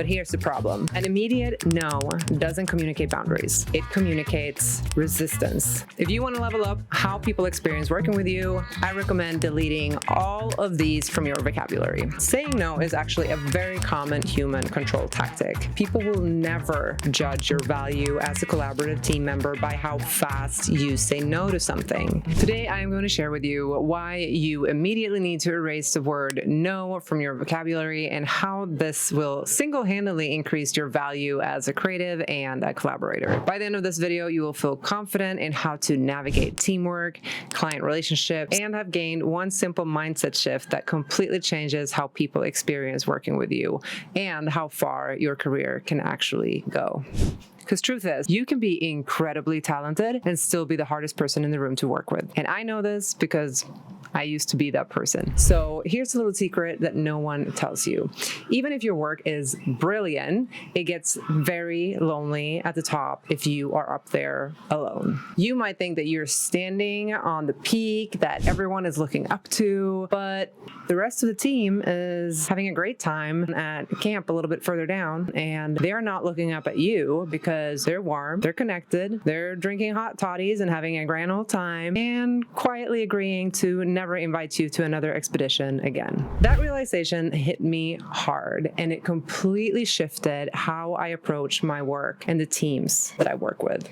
But here's the problem. An immediate no doesn't communicate boundaries. It communicates resistance. If you want to level up how people experience working with you, I recommend deleting all of these from your vocabulary. Saying no is actually a very common human control tactic. People will never judge your value as a collaborative team member by how fast you say no to something. Today, I am going to share with you why you immediately need to erase the word no from your vocabulary and how this will single-handedly increase your value as a creative and a collaborator. By the end of this video, you will feel confident in how to navigate teamwork, client relationships, and have gained one simple mindset shift that completely changes how people experience working with you and how far your career can actually go. Because truth is, you can be incredibly talented and still be the hardest person in the room to work with. And I know this because I used to be that person. So here's a little secret that no one tells you. Even if your work is brilliant, it gets very lonely at the top if you are up there alone. You might think that you're standing on the peak that everyone is looking up to, but the rest of the team is having a great time at camp a little bit further down, and they're not looking up at you because they're warm, they're connected, they're drinking hot toddies and having a grand old time, and quietly agreeing to never invite you to another expedition again. That realization hit me hard, and it completely shifted how I approach my work and the teams that I work with.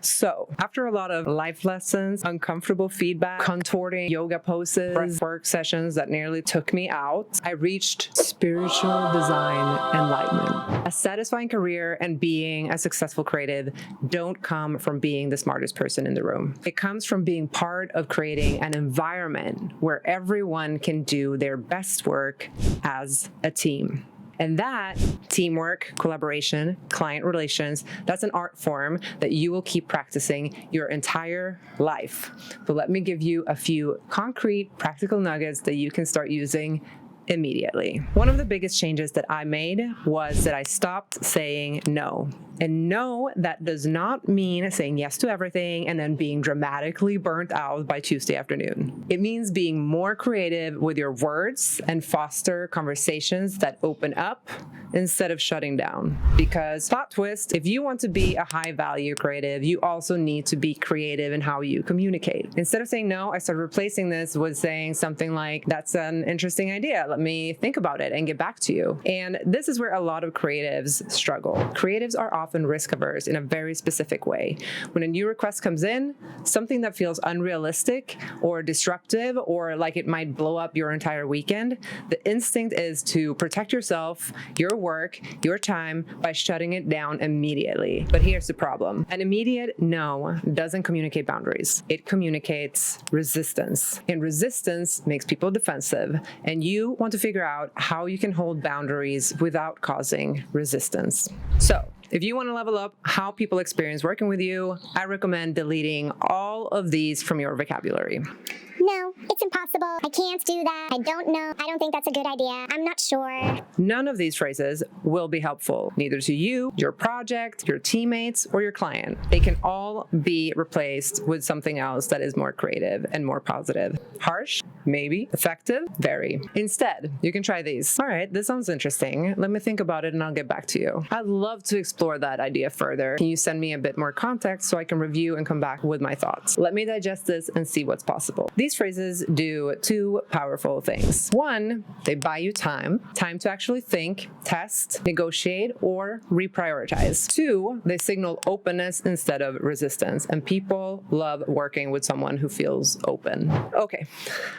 So, after a lot of life lessons, uncomfortable feedback, contorting yoga poses, breathwork sessions that nearly took me out, I reached spiritual design enlightenment. A satisfying career and being a successful creative don't come from being the smartest person in the room. It comes from being part of creating an environment where everyone can do their best work as a team. And that teamwork, collaboration, client relations, that's an art form that you will keep practicing your entire life. But let me give you a few concrete, practical nuggets that you can start using immediately. One of the biggest changes that I made was that I stopped saying no. And no, that does not mean saying yes to everything and then being dramatically burnt out by Tuesday afternoon. It means being more creative with your words and foster conversations that open up instead of shutting down. Because, plot twist, if you want to be a high value creative, you also need to be creative in how you communicate. Instead of saying no, I started replacing this with saying something like, that's an interesting idea. Let me think about it and get back to you. And this is where a lot of creatives struggle. Creatives are often risk averse in a very specific way. When a new request comes in, something that feels unrealistic or disruptive or like it might blow up your entire weekend, the instinct is to protect yourself, your work, your time by shutting it down immediately. But here's the problem. An immediate no doesn't communicate boundaries. It communicates resistance. And resistance makes people defensive. And you want to figure out how you can hold boundaries without causing resistance. So, if you want to level up how people experience working with you, I recommend deleting all of these from your vocabulary. No, it's impossible. I can't do that. I don't know. I don't think that's a good idea. I'm not sure. None of these phrases will be helpful, neither to you, your project, your teammates, or your client. They can all be replaced with something else that is more creative and more positive. Harsh? Maybe. Effective? Very. Instead, you can try these. All right, this sounds interesting. Let me think about it and I'll get back to you. I'd love to explore that idea further. Can you send me a bit more context so I can review and come back with my thoughts? Let me digest this and see what's possible. These phrases do two powerful things. One, they buy you time to actually think, test, negotiate, or reprioritize. Two, they signal openness instead of resistance, and people love working with someone who feels open. Okay,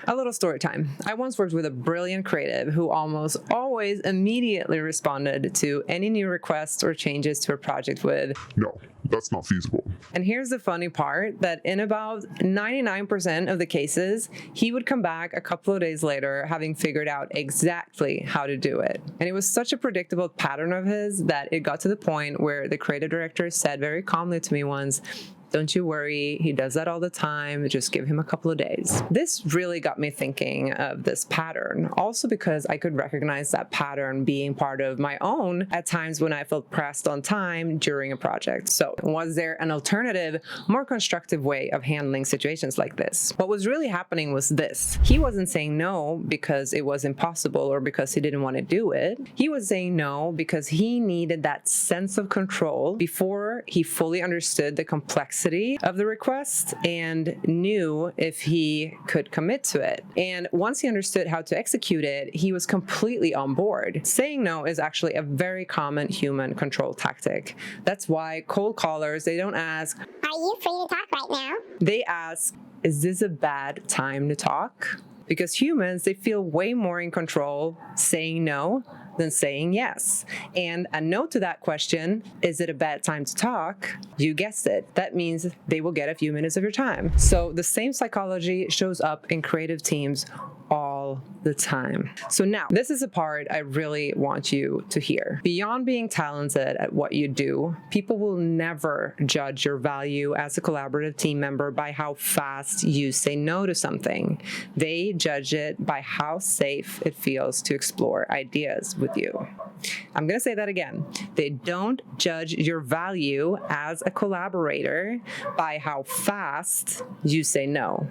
a little story time. I once worked with a brilliant creative who almost always immediately responded to any new requests or changes to a project with, "No, that's not feasible." And here's the funny part, that in about 99% of the cases, he would come back a couple of days later having figured out exactly how to do it. And it was such a predictable pattern of his that it got to the point where the creative director said very calmly to me once, Don't you worry. He does that all the time. Just give him a couple of days. This really got me thinking of this pattern, also because I could recognize that pattern being part of my own at times when I felt pressed on time during a project. So was there an alternative, more constructive way of handling situations like this? What was really happening was this. He wasn't saying no because it was impossible or because he didn't want to do it. He was saying no because he needed that sense of control before he fully understood the complexity of the request and knew if he could commit to it. And once he understood how to execute it, he was completely on board. Saying no is actually a very common human control tactic. That's why cold callers, they don't ask, "Are you free to talk right now?" They ask, "Is this a bad time to talk?" Because humans, they feel way more in control saying no than saying yes. And a no to that question, is it a bad time to talk? You guessed it. That means they will get a few minutes of your time. So the same psychology shows up in creative teams all the time. So now, this is a part I really want you to hear. Beyond being talented at what you do, people will never judge your value as a collaborative team member by how fast you say no to something. They judge it by how safe it feels to explore ideas with you. I'm going to say that again. They don't judge your value as a collaborator by how fast you say no.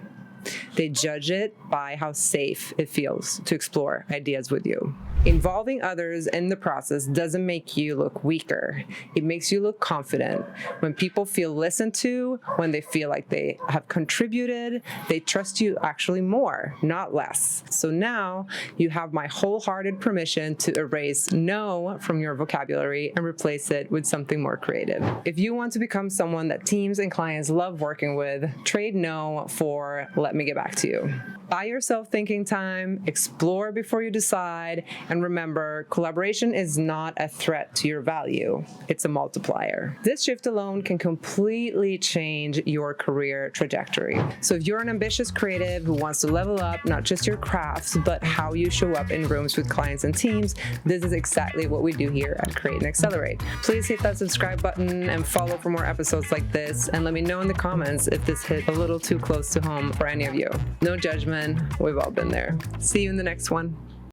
They judge it by how safe it feels to explore ideas with you. Involving others in the process doesn't make you look weaker. It makes you look confident. When people feel listened to, when they feel like they have contributed, they trust you actually more, not less. So now you have my wholehearted permission to erase no from your vocabulary and replace it with something more creative. If you want to become someone that teams and clients love working with, trade no for let me get back to you. Buy yourself thinking time, explore before you decide, and remember, collaboration is not a threat to your value. It's a multiplier. This shift alone can completely change your career trajectory. So if you're an ambitious creative who wants to level up not just your crafts, but how you show up in rooms with clients and teams, this is exactly what we do here at Create and Accelerate. Please hit that subscribe button and follow for more episodes like this, and let me know in the comments if this hit a little too close to home for any of you. No judgment. We've all been there. See you in the next one.